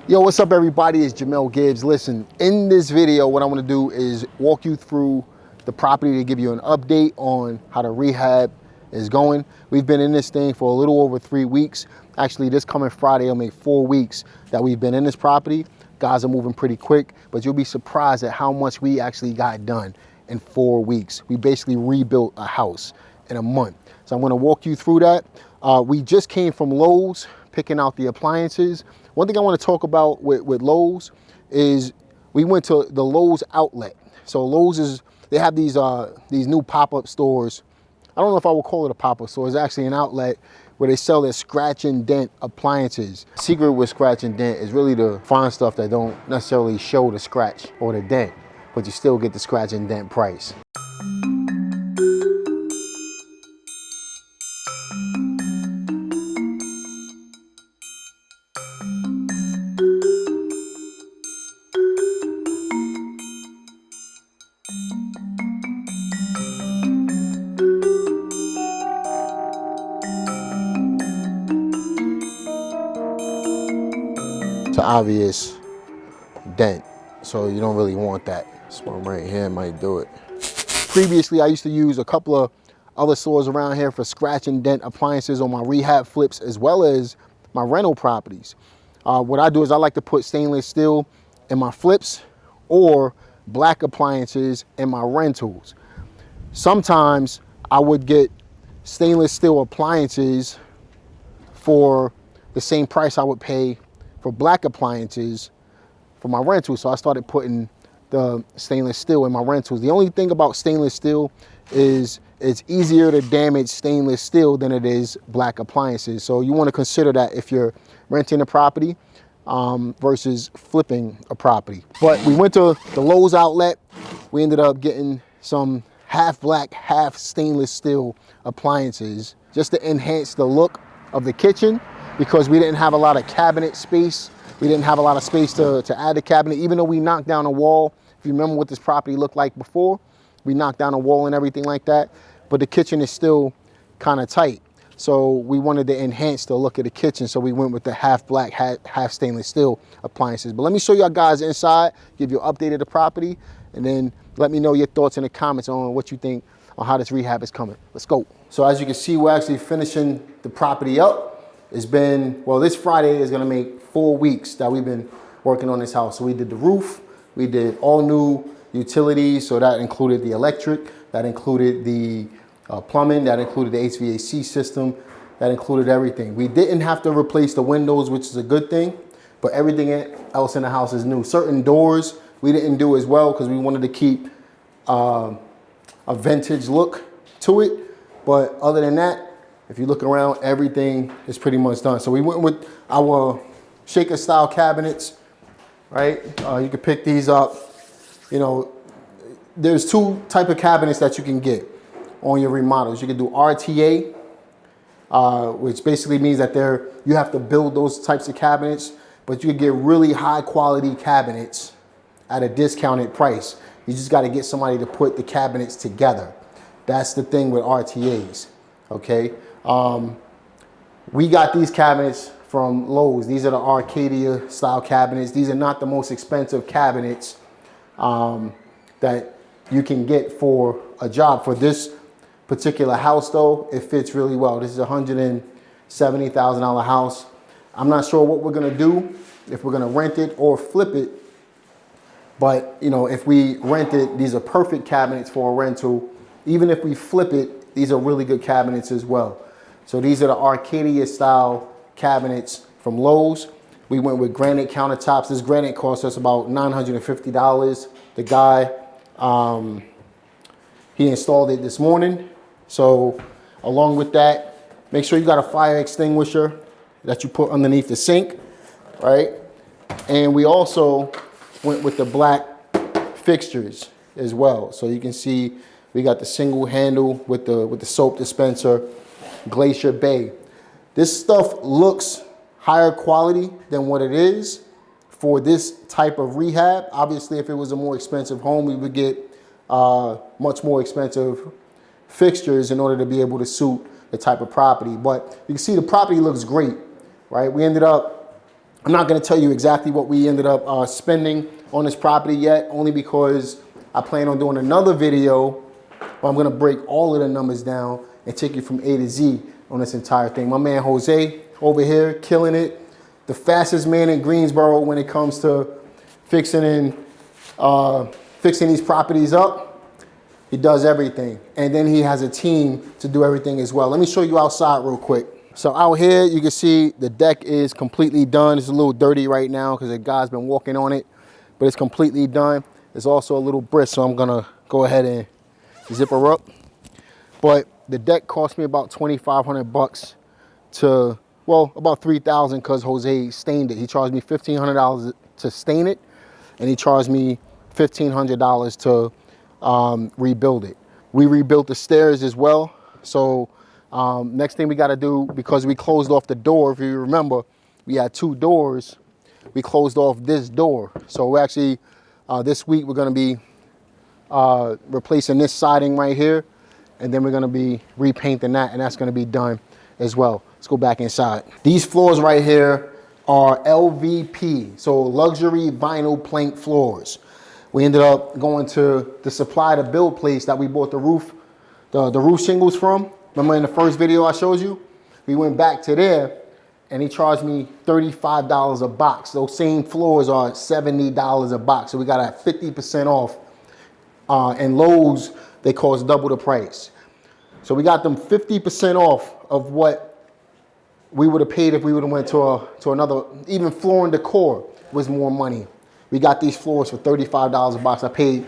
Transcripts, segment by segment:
Yo, what's up everybody? It's Jamel Gibbs. Listen, in this video, what I want to do is walk you through the property to give you an update on how the rehab is going. We've been in this thing for a little over 3 weeks. Actually, this coming Friday, it'll make 4 weeks that we've been in this property. Guys are moving pretty quick, but you'll be surprised at how much we actually got done in 4 weeks. We basically rebuilt a house in a month. So I'm going to walk you through that. We just came from Lowe's picking out the appliances. One thing I want to talk about with Lowe's is we went to the Lowe's outlet. So Lowe's they have these new pop-up stores. I don't know if I would call it a pop-up store. It's actually an outlet where they sell their scratch and dent appliances. Secret with scratch and dent is really to find stuff that don't necessarily show the scratch or the dent, but you still get the scratch and dent price. It's an obvious dent, so you don't really want that. This one right here might do it. Previously, I used to use a couple of other stores around here for scratch and dent appliances on my rehab flips as well as my rental properties. What I do is I like to put stainless steel in my flips or black appliances in my rentals. Sometimes I would get stainless steel appliances for the same price I would pay for black appliances for my rentals. So I started putting the stainless steel in my rentals. The only thing about stainless steel is it's easier to damage stainless steel than it is black appliances. So you want to consider that if you're renting a property versus flipping a property. But we went to the Lowe's outlet. We ended up getting some half black, half stainless steel appliances just to enhance the look of the kitchen, because we didn't have a lot of cabinet space. We didn't have a lot of space to add a cabinet, even though we knocked down a wall. If you remember what this property looked like before, we knocked down a wall and everything like that, but the kitchen is still kind of tight. So we wanted to enhance the look of the kitchen, so we went with the half black, half stainless steel appliances. But let me show y'all guys inside, give you an update of the property, and then let me know your thoughts in the comments on what you think on how this rehab is coming. Let's go. So as you can see, we're actually finishing the property up. It's been, well, this Friday is gonna make 4 weeks that we've been working on this house. So we did the roof, we did all new utilities. So that included the electric, that included the plumbing, that included the HVAC system, that included everything. We didn't have to replace the windows, which is a good thing, but everything else in the house is new. Certain doors we didn't do as well because we wanted to keep a vintage look to it. But other than that, if you look around, everything is pretty much done. So we went with our shaker style cabinets, right? You can pick these up. You know, there's 2 type of cabinets that you can get on your remodels. You can do RTA, which basically means that you have to build those types of cabinets, but you can get really high quality cabinets at a discounted price. You just got to get somebody to put the cabinets together. That's the thing with RTAs, okay? We got these cabinets from Lowe's. These are the Arcadia style cabinets. These are not the most expensive cabinets that you can get for a job. For this particular house though, it fits really well. This is a $170,000 house. I'm not sure what we're gonna do, if we're gonna rent it or flip it. But you know, if we rent it, these are perfect cabinets for a rental. Even if we flip it, these are really good cabinets as well. So these are the Arcadia style cabinets from Lowe's. We went with granite countertops. This granite cost us about $950. The guy, he installed it this morning. So along with that, make sure you got a fire extinguisher that you put underneath the sink, right? And we also went with the black fixtures as well. So you can see we got the single handle with the soap dispenser, Glacier Bay. This stuff looks higher quality than what it is for this type of rehab. Obviously, if it was a more expensive home, we would get much more expensive fixtures in order to be able to suit the type of property. But you can see the property looks great, right? We ended up I'm not gonna tell you exactly what we ended up spending on this property yet, only because I plan on doing another video where I'm gonna break all of the numbers down and take you from A to Z on this entire thing. My man Jose over here, killing it. The fastest man in Greensboro when it comes to fixing these properties up. He does everything. And then he has a team to do everything as well. Let me show you outside real quick. So out here, you can see the deck is completely done. It's a little dirty right now because the guy's been walking on it, but it's completely done. There's also a little brisk, so I'm gonna go ahead and zip her up. But the deck cost me about 2,500 bucks to, well, about 3,000 because Jose stained it. He charged me $1,500 to stain it, and he charged me $1,500 to rebuild it. We rebuilt the stairs as well. So next thing we got to do, because we closed off the door, if you remember, we had 2 doors. We closed off this door. So we're actually, this week we're going to be replacing this siding right here, and then we're going to be repainting that, and that's going to be done as well. Let's go back inside. These floors right here are LVP, so luxury vinyl plank floors. We ended up going to the supply to build place that we bought the roof shingles from. Remember in the first video I showed you? We went back to there and he charged me $35 a box. Those same floors are $70 a box. So we got a 50% off. And Lowe's, they cost double the price. So we got them 50% off of what we would have paid if we would have went to another, even Floor and Decor was more money. We got these floors for $35 a box. I paid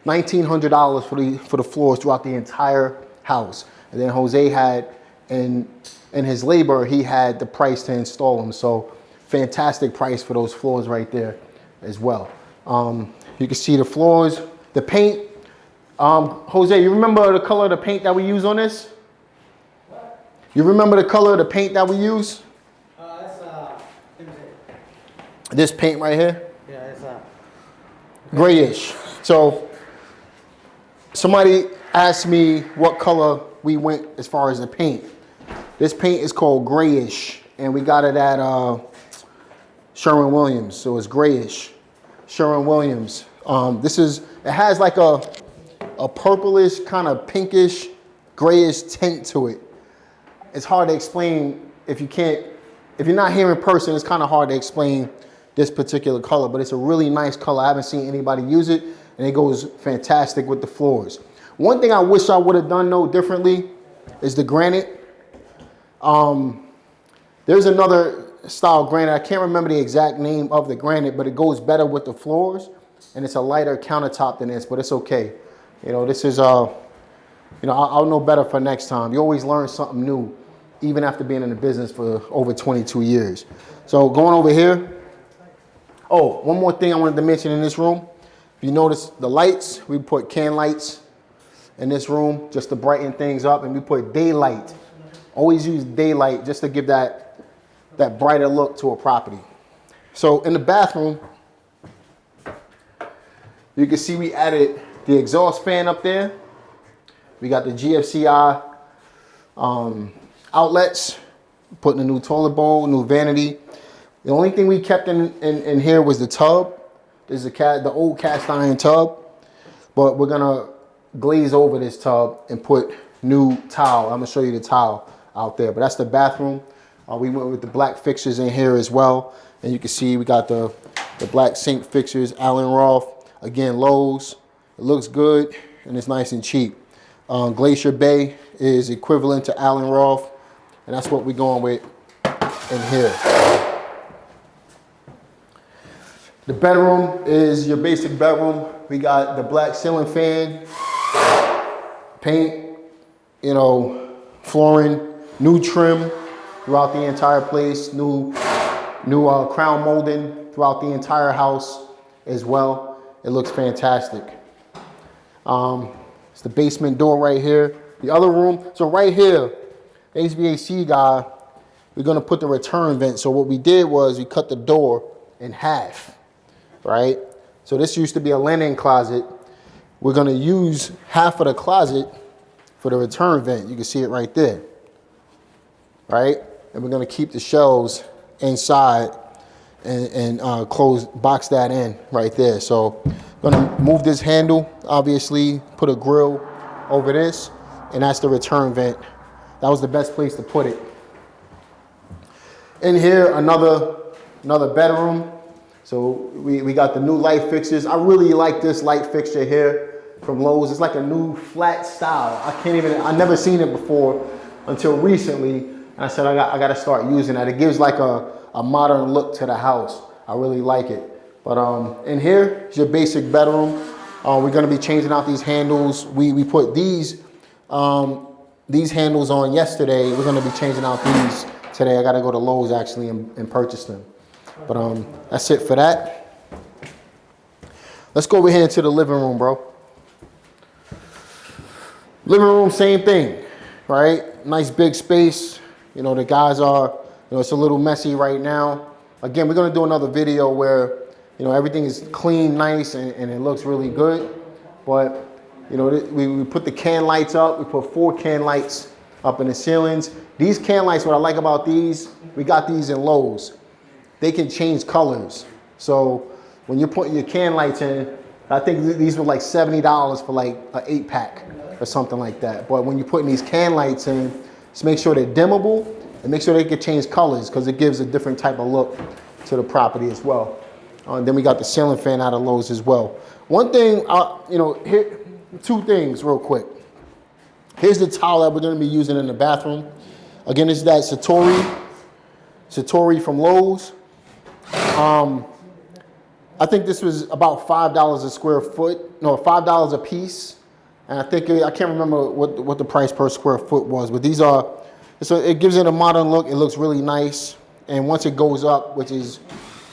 $1,900 for the floors throughout the entire house. And then Jose had, in his labor, he had the price to install them. So fantastic price for those floors right there as well. You can see the floors, the paint. Jose, you remember the color of the paint that we use on this? What? You remember the color of the paint that we use? This paint right here? Grayish. So somebody asked me what color we went as far as the paint. This paint is called grayish, and we got it at Sherwin-Williams. So it's grayish, Sherwin-Williams. It has like a purplish, kind of pinkish, grayish tint to it. It's hard to explain if you're not here in person. It's kind of hard to explain this particular color, but it's a really nice color. I haven't seen anybody use it, and it goes fantastic with the floors. One thing I wish I would have done though differently is the granite. There's another style granite. I can't remember the exact name of the granite, but it goes better with the floors, and it's a lighter countertop than this, but it's okay. You know, this is, I'll know better for next time. You always learn something new, even after being in the business for over 22 years. So going over here. Oh, one more thing I wanted to mention in this room. If you notice the lights, we put can lights in this room just to brighten things up, and we put daylight. Always use daylight just to give that brighter look to a property. So in the bathroom, you can see we added the exhaust fan up there. We got the GFCI outlets, putting a new toilet bowl, new vanity. The only thing we kept in here was the tub. This is the old cast iron tub, but we're gonna glaze over this tub and put new tile. I'm gonna show you the tile out there, but that's the bathroom. We went with the black fixtures in here as well. And you can see we got the black sink fixtures, Allen Roth, again, Lowe's. It looks good and it's nice and cheap. Glacier Bay is equivalent to Allen Roth, and that's what we're going with in here. The bedroom is your basic bedroom. We got the black ceiling fan, paint, flooring, new trim throughout the entire place, new crown molding throughout the entire house as well. It looks fantastic. It's the basement door right here. The other room, so right here, the HVAC guy, we're gonna put the return vent. So what we did was we cut the door in half, right? So this used to be a linen closet. We're gonna use half of the closet for the return vent. You can see it right there, right? And we're gonna keep the shelves inside and box that in right there. So I'm gonna move this handle, obviously, put a grill over this, and that's the return vent. That was the best place to put it. In here, another bedroom. So we got the new light fixtures. I really like this light fixture here from Lowe's. It's like a new flat style. I never seen it before until recently. And I said, I got to start using that. It gives like a modern look to the house. I really like it. But in here is your basic bedroom. We're gonna be changing out these handles. We put these handles on yesterday. We're gonna be changing out these today. I gotta go to Lowe's actually and purchase them. But that's it for that. Let's go over here into the living room, bro. Living room, same thing, right? Nice big space. You know, the guys are, it's a little messy right now. Again, we're gonna do another video where, everything is clean, nice, and it looks really good. But, we put the can lights up. We put 4 can lights up in the ceilings. These can lights, what I like about these, we got these in Lowe's. They can change colors. So when you're putting your can lights in, I think these were like $70 for like an 8-pack or something like that. But when you're putting these can lights in, just make sure they're dimmable and make sure they can change colors because it gives a different type of look to the property as well. Then we got the ceiling fan out of Lowe's as well. One thing, here, 2 things real quick. Here's the towel that we're gonna be using in the bathroom. Again, it's that Satori from Lowe's. I think this was about $5 a square foot, no, $5 a piece. And I can't remember what the price per square foot was, but these are, so it gives it a modern look. It looks really nice. And once it goes up, which is,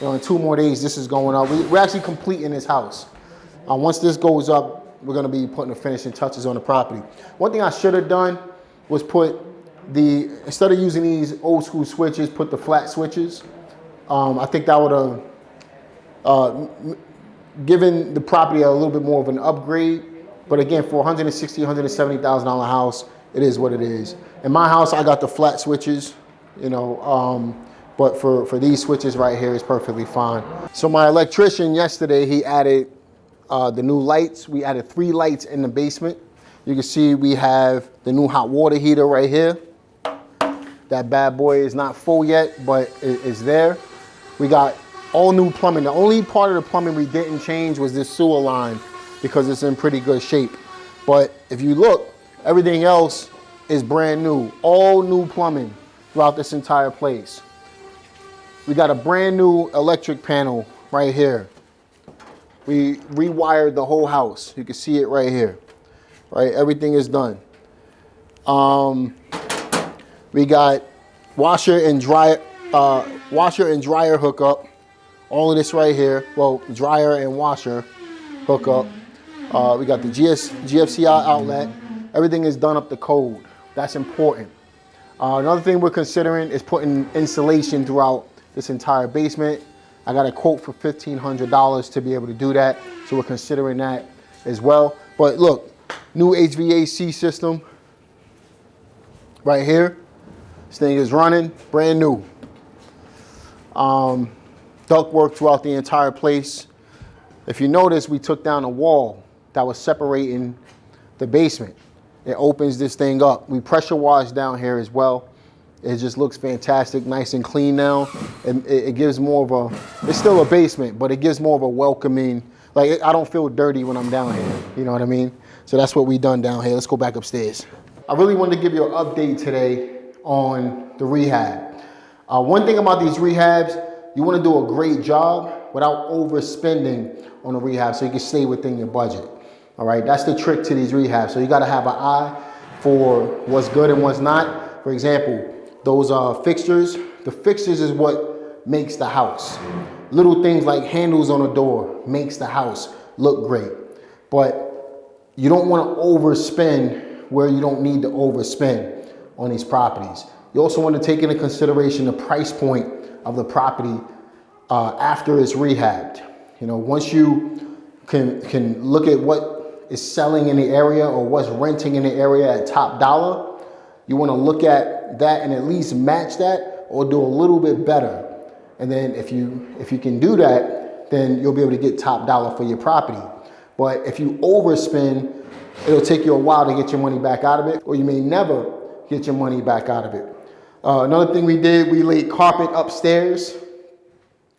in 2 more days, this is going up. We're actually completing this house. Once this goes up, we're gonna be putting the finishing touches on the property. One thing I should have done was instead of using these old school switches, put the flat switches. I think that would have given the property a little bit more of an upgrade. But again, for $160,000, $170,000 house, it is what it is. In my house, I got the flat switches, but for these switches right here, it's perfectly fine. So my electrician yesterday, he added the new lights. We added 3 lights in the basement. You can see we have the new hot water heater right here. That bad boy is not full yet, but it's there. We got all new plumbing. The only part of the plumbing we didn't change was this sewer line because it's in pretty good shape. But if you look, everything else is brand new. All new plumbing throughout this entire place. We got a brand new electric panel right here. We rewired the whole house. You can see it right here. Right, everything is done. We got washer and dryer hookup. All of this right here. Well, dryer and washer hookup. We got the GFCI outlet. Everything is done up to code. That's important. Another thing we're considering is putting insulation throughout this entire basement. I got a quote for $1,500 to be able to do that. So we're considering that as well. But look, new HVAC system right here. This thing is running, brand new. Ductwork throughout the entire place. If you notice, we took down a wall that was separating the basement. It opens this thing up. We pressure washed down here as well. It just looks fantastic, nice and clean now. And it gives more of a, it's still a basement, but it gives more of a welcoming, like I don't feel dirty when I'm down here, you know what I mean? So that's what we done down here. Let's go back upstairs. I really wanted to give you an update today on the rehab. One thing about these rehabs, you want to do a great job without overspending on a rehab so you can stay within your budget. All right, that's the trick to these rehabs. So you got to have an eye for what's good and what's not. For example, those fixtures, the fixtures is what makes the house. Little things like handles on a door makes the house look great. But you don't want to overspend where you don't need to overspend on these properties. You also want to take into consideration the price point of the property after it's rehabbed. You know, once you can look at what is selling in the area or what's renting in the area at top dollar, you want to look at that and at least match that or do a little bit better And then if you can do that, then you'll be able to get top dollar for your property. But if you overspend, it'll take you a while to get your money back out of it, or you may never get your money back out of it. Another thing we did, we laid carpet upstairs.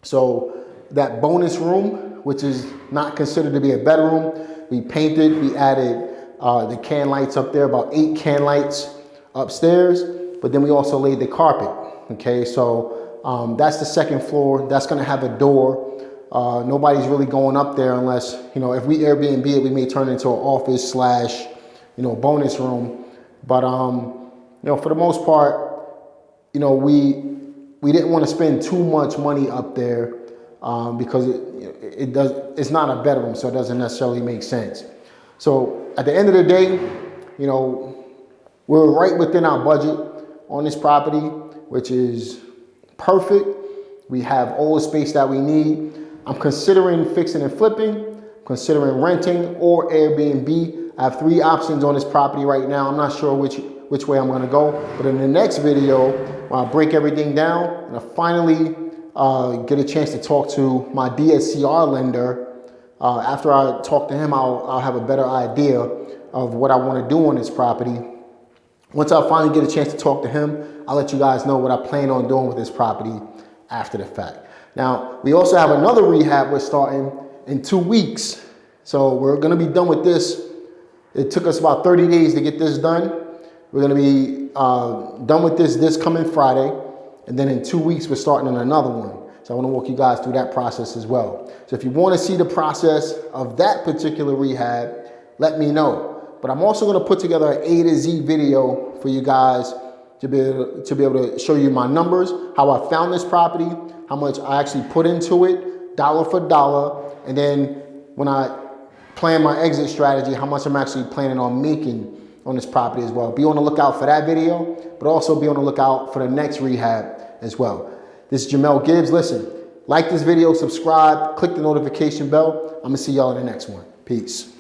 So that bonus room, which is not considered to be a bedroom, we painted, we added the can lights up there, about 8 can lights upstairs, but then we also laid the carpet, okay? So that's the second floor. That's gonna have a door. Nobody's really going up there unless, if we Airbnb it, we may turn it into an office slash, bonus room. But, for the most part, we didn't want to spend too much money up there because it's not a bedroom, so it doesn't necessarily make sense. So at the end of the day, we're right within our budget on this property, which is perfect. We have all the space that we need. I'm considering fixing and flipping, considering renting or Airbnb. I have 3 options on this property right now. I'm not sure which way I'm gonna go, but in the next video, I'll break everything down and I finally get a chance to talk to my DSCR lender. After I talk to him, I'll have a better idea of what I wanna do on this property. Once I finally get a chance to talk to him, I'll let you guys know what I plan on doing with this property after the fact. Now, we also have another rehab we're starting in 2 weeks. So we're gonna be done with this. It took us about 30 days to get this done. We're gonna be done with this coming Friday. And then in 2 weeks, we're starting on another one. So I wanna walk you guys through that process as well. So if you wanna see the process of that particular rehab, let me know. But I'm also gonna put together an A to Z video for you guys to be able to show you my numbers, how I found this property, how much I actually put into it, dollar for dollar, and then when I plan my exit strategy, how much I'm actually planning on making on this property as well. Be on the lookout for that video, but also be on the lookout for the next rehab as well. This is Jamel Gibbs. Listen, like this video, subscribe, click the notification bell. I'm gonna see y'all in the next one. Peace.